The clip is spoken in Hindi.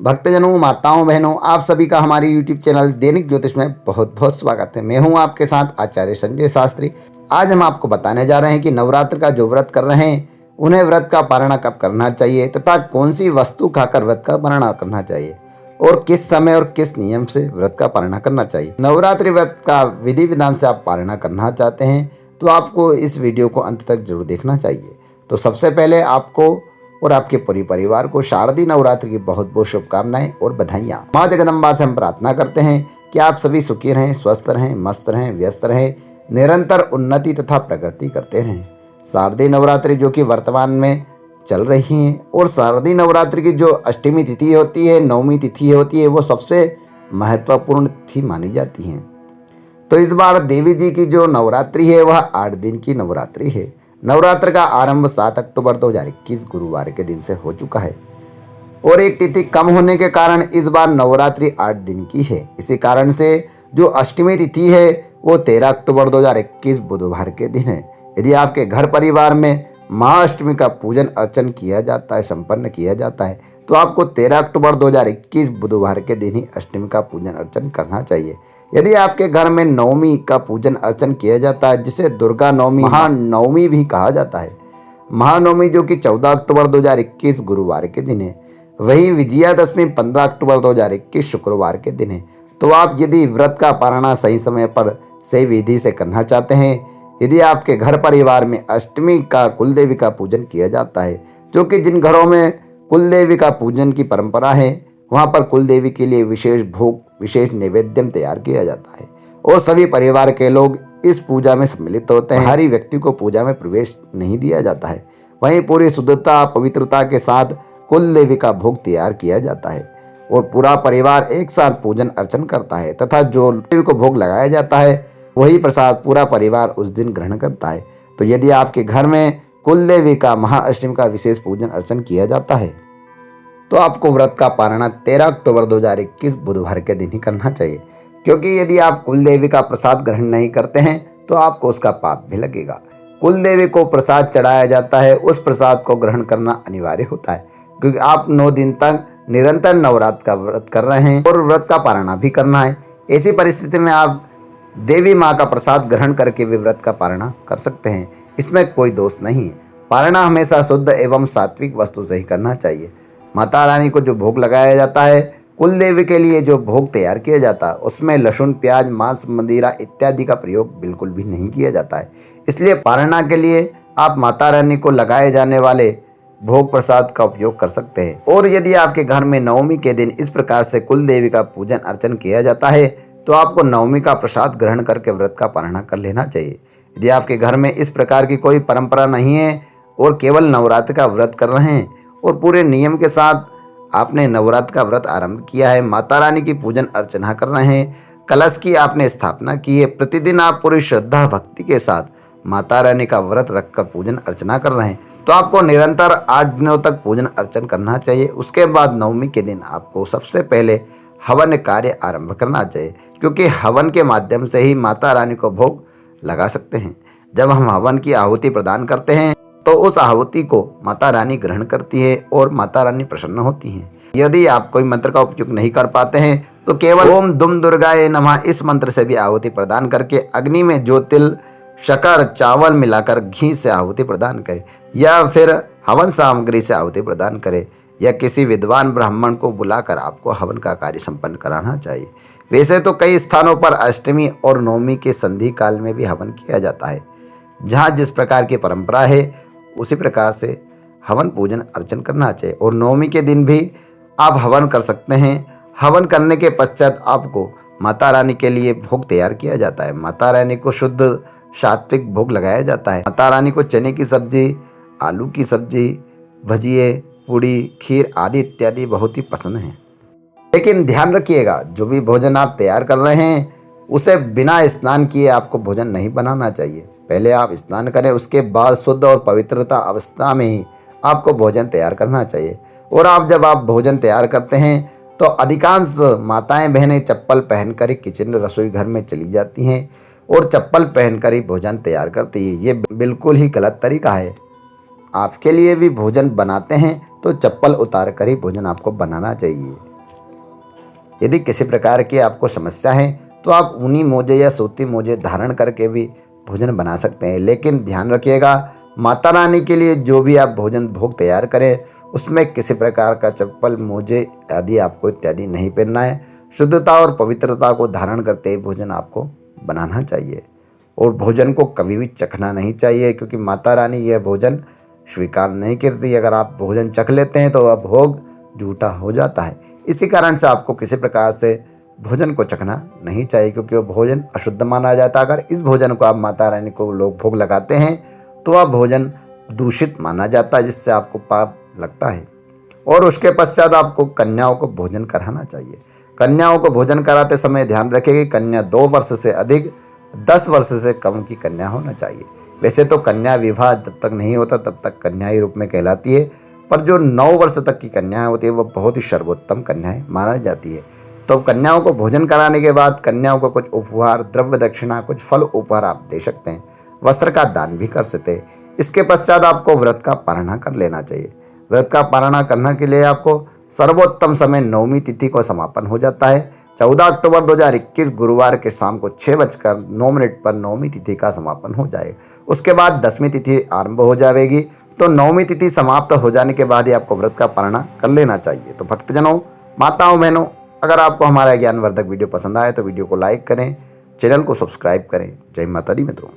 भक्तजनों, माताओं, बहनों, आप सभी का हमारे यूट्यूब चैनल दैनिक ज्योतिष में बहुत बहुत स्वागत है। मैं हूं आपके साथ आचार्य संजय शास्त्री। आज हम आपको बताने जा रहे हैं कि नवरात्र का जो व्रत कर रहे हैं उन्हें व्रत का पारण कब करना चाहिए तथा कौन सी वस्तु खाकर व्रत का पारण करना चाहिए और किस समय और किस नियम से व्रत का पारण करना चाहिए। नवरात्रि व्रत का विधि विधान से आप पारण करना चाहते हैं तो आपको इस वीडियो को अंत तक जरूर देखना चाहिए। तो सबसे पहले आपको और आपके पूरे परिवार को शारदीय नवरात्रि की बहुत बहुत शुभकामनाएं और बधाइयाँ। माँ जगदम्बा से हम प्रार्थना करते हैं कि आप सभी सुखी रहें, स्वस्थ रहें, मस्त रहें, व्यस्त रहें, निरंतर उन्नति तथा प्रगति करते रहें। शारदीय नवरात्रि जो कि वर्तमान में चल रही है और शारदीय नवरात्रि की जो अष्टमी तिथि होती है, नवमी तिथि होती है, वो सबसे महत्वपूर्ण तिथि मानी जाती है। तो इस बार देवी जी की जो नवरात्रि है वह 8 दिन की नवरात्रि है। नवरात्र का आरंभ 7 अक्टूबर 2021 गुरुवार के दिन से हो चुका है और एक तिथि कम होने के कारण इस बार नवरात्रि 8 दिन की है। इसी कारण से जो अष्टमी तिथि है वो 13 अक्टूबर 2021 बुधवार के दिन है। यदि आपके घर परिवार में महाअष्टमी का पूजन अर्चन किया जाता है, संपन्न किया जाता है, तो आपको 13 अक्टूबर 2021 बुधवार के दिन ही अष्टमी का पूजन अर्चन करना चाहिए। यदि आपके घर में नवमी का पूजन अर्चन किया जाता है, जिसे दुर्गा नवमी, महानवमी भी कहा जाता है, महानवमी जो कि 14 अक्टूबर 2021 गुरुवार के दिन है, वही विजयादशमी 15 अक्टूबर 2021 शुक्रवार के दिन है। तो आप यदि व्रत का पारण सही समय पर सही विधि से करना चाहते हैं, यदि आपके घर परिवार में अष्टमी का कुलदेवी का पूजन किया जाता है, जो कि जिन घरों में कुलदेवी का पूजन की परंपरा है वहाँ पर कुलदेवी के लिए विशेष भोग, विशेष नैवेद्य तैयार किया जाता है और सभी परिवार के लोग इस पूजा में सम्मिलित होते हैं। बाहरी व्यक्ति को पूजा में प्रवेश नहीं दिया जाता है। वहीं पूरी शुद्धता पवित्रता के साथ कुलदेवी का भोग तैयार किया जाता है और पूरा परिवार एक साथ पूजन अर्चन करता है तथा जो देवी को भोग लगाया जाता है वही प्रसाद पूरा परिवार उस दिन ग्रहण करता है। तो यदि आपके घर में कुलदेवी का महाअष्टमी का विशेष पूजन अर्चन किया जाता है तो आपको व्रत का पारण 13 अक्टूबर 2021 बुधवार के दिन ही करना चाहिए, क्योंकि यदि आप कुलदेवी का प्रसाद ग्रहण नहीं करते हैं तो आपको उसका पाप भी लगेगा। कुलदेवी को प्रसाद चढ़ाया जाता है, उस प्रसाद को ग्रहण करना अनिवार्य होता है, क्योंकि आप 9 दिन तक निरंतर नवरात्र का व्रत कर रहे हैं और व्रत का पारण भी करना है। ऐसी परिस्थिति में आप देवी माँ का प्रसाद ग्रहण करके भी व्रत का पारण कर सकते हैं, इसमें कोई दोष नहीं है। पारण हमेशा शुद्ध एवं सात्विक वस्तु से ही करना चाहिए। माता रानी को जो भोग लगाया जाता है, कुलदेवी के लिए जो भोग तैयार किया जाता है, उसमें लहसुन, प्याज, मांस, मदिरा इत्यादि का प्रयोग बिल्कुल भी नहीं किया जाता है। इसलिए पारणा के लिए आप माता रानी को लगाए जाने वाले भोग प्रसाद का उपयोग कर सकते हैं। और यदि आपके घर में नवमी के दिन इस प्रकार से कुलदेवी का पूजन अर्चन किया जाता है तो आपको नवमी का प्रसाद ग्रहण करके व्रत का पारण कर लेना चाहिए। यदि आपके घर में इस प्रकार की कोई परंपरा नहीं है और केवल नवरात्र का व्रत कर रहे हैं और पूरे नियम के साथ आपने नवरात्र का व्रत आरंभ किया है, माता रानी की पूजन अर्चना कर रहे हैं, कलश की आपने स्थापना की है, प्रतिदिन आप पूरी श्रद्धा भक्ति के साथ माता रानी का व्रत रखकर पूजन अर्चना कर रहे हैं, तो आपको निरंतर 8 दिनों तक पूजन अर्चन करना चाहिए। उसके बाद नवमी के दिन आपको सबसे पहले हवन कार्य आरंभ करना चाहिए, क्योंकि हवन के माध्यम से ही माता रानी को भोग लगा सकते हैं। जब हम हवन की आहुति प्रदान करते हैं तो उस आहुति को माता रानी ग्रहण करती है और माता रानी प्रसन्न होती हैं। यदि आप कोई मंत्र का उपयोग नहीं कर पाते हैं तो केवल ओम दुम दुर्गाए नमः इस मंत्र से भी आहुति प्रदान करके अग्नि में जो तिल, शक्कर, चावल मिलाकर घी से आहुति प्रदान करें या फिर हवन सामग्री से आहुति प्रदान करें या किसी विद्वान ब्राह्मण को बुलाकर आपको हवन का कार्य संपन्न कराना चाहिए। वैसे तो कई स्थानों पर अष्टमी और नवमी के संधि काल में भी हवन किया जाता है। जहाँ जिस प्रकार की परंपरा है उसी प्रकार से हवन पूजन अर्चन करना चाहिए और नवमी के दिन भी आप हवन कर सकते हैं। हवन करने के पश्चात आपको माता रानी के लिए भोग तैयार किया जाता है। माता रानी को शुद्ध सात्विक भोग लगाया जाता है। माता रानी को चने की सब्जी, आलू की सब्जी, भजिए, पूड़ी, खीर आदि इत्यादि बहुत ही पसंद हैं। लेकिन ध्यान रखिएगा, जो भी भोजन आप तैयार कर रहे हैं उसे बिना स्नान किए आपको भोजन नहीं बनाना चाहिए। पहले आप स्नान करें, उसके बाद शुद्ध और पवित्रता अवस्था में ही आपको भोजन तैयार करना चाहिए। और जब आप भोजन तैयार करते हैं तो अधिकांश माताएं बहनें चप्पल पहनकर ही किचन रसोई घर में चली जाती हैं और चप्पल पहनकर ही भोजन तैयार करती है। ये बिल्कुल ही गलत तरीका है। आपके लिए भी भोजन बनाते हैं तो चप्पल उतार कर ही भोजन आपको बनाना चाहिए। यदि किसी प्रकार की आपको समस्या है तो आप ऊनी मोजे या सूती मोजे धारण करके भी भोजन बना सकते हैं। लेकिन ध्यान रखिएगा, माता रानी के लिए जो भी आप भोजन भोग तैयार करें उसमें किसी प्रकार का चप्पल, मोजे आदि आपको इत्यादि नहीं पहनना है। शुद्धता और पवित्रता को धारण करते ही भोजन आपको बनाना चाहिए और भोजन को कभी भी चखना नहीं चाहिए, क्योंकि माता रानी यह भोजन स्वीकार नहीं करती। अगर आप भोजन चख लेते हैं तो वह भोग झूठा हो जाता है। इसी कारण से आपको किसी प्रकार से भोजन को चखना नहीं चाहिए, क्योंकि वह भोजन अशुद्ध माना जाता है। अगर इस भोजन को आप माता रानी को लोग भोग लगाते हैं तो वह भोजन दूषित माना जाता है, जिससे आपको पाप लगता है। और उसके पश्चात आपको कन्याओं को भोजन कराना चाहिए। कन्याओं को भोजन कराते समय ध्यान रखें कि कन्या 2 वर्ष से अधिक 10 वर्ष से कम की कन्या होना चाहिए। वैसे तो कन्या विवाह जब तक नहीं होता तब तक कन्या ही रूप में कहलाती है, पर जो 9 वर्ष तक की कन्याएं होती है वह बहुत ही सर्वोत्तम कन्याएं मानी जाती है। तो कन्याओं को भोजन कराने के बाद कन्याओं को कुछ उपहार, द्रव्य दक्षिणा, कुछ फल उपहार आप दे सकते हैं। वस्त्र का दान भी कर सकते हैं। इसके पश्चात आपको व्रत का पारणा कर लेना चाहिए। व्रत का पारणा करने के लिए आपको सर्वोत्तम समय 9वीं तिथि को समापन हो जाता है। 14 अक्टूबर 2021 गुरुवार के शाम को 6:09 पर 9वीं तिथि का समापन हो जाएगा। उसके बाद 10वीं तिथि आरंभ हो जाएगी। तो 9वीं तिथि समाप्त हो जाने के बाद ही आपको व्रत का पारणा कर लेना चाहिए। तो भक्तजनों, माताओं, बहनों, अगर आपको हमारा ज्ञानवर्धक वीडियो पसंद आए तो वीडियो को लाइक करें, चैनल को सब्सक्राइब करें। जय माता दी मित्रों।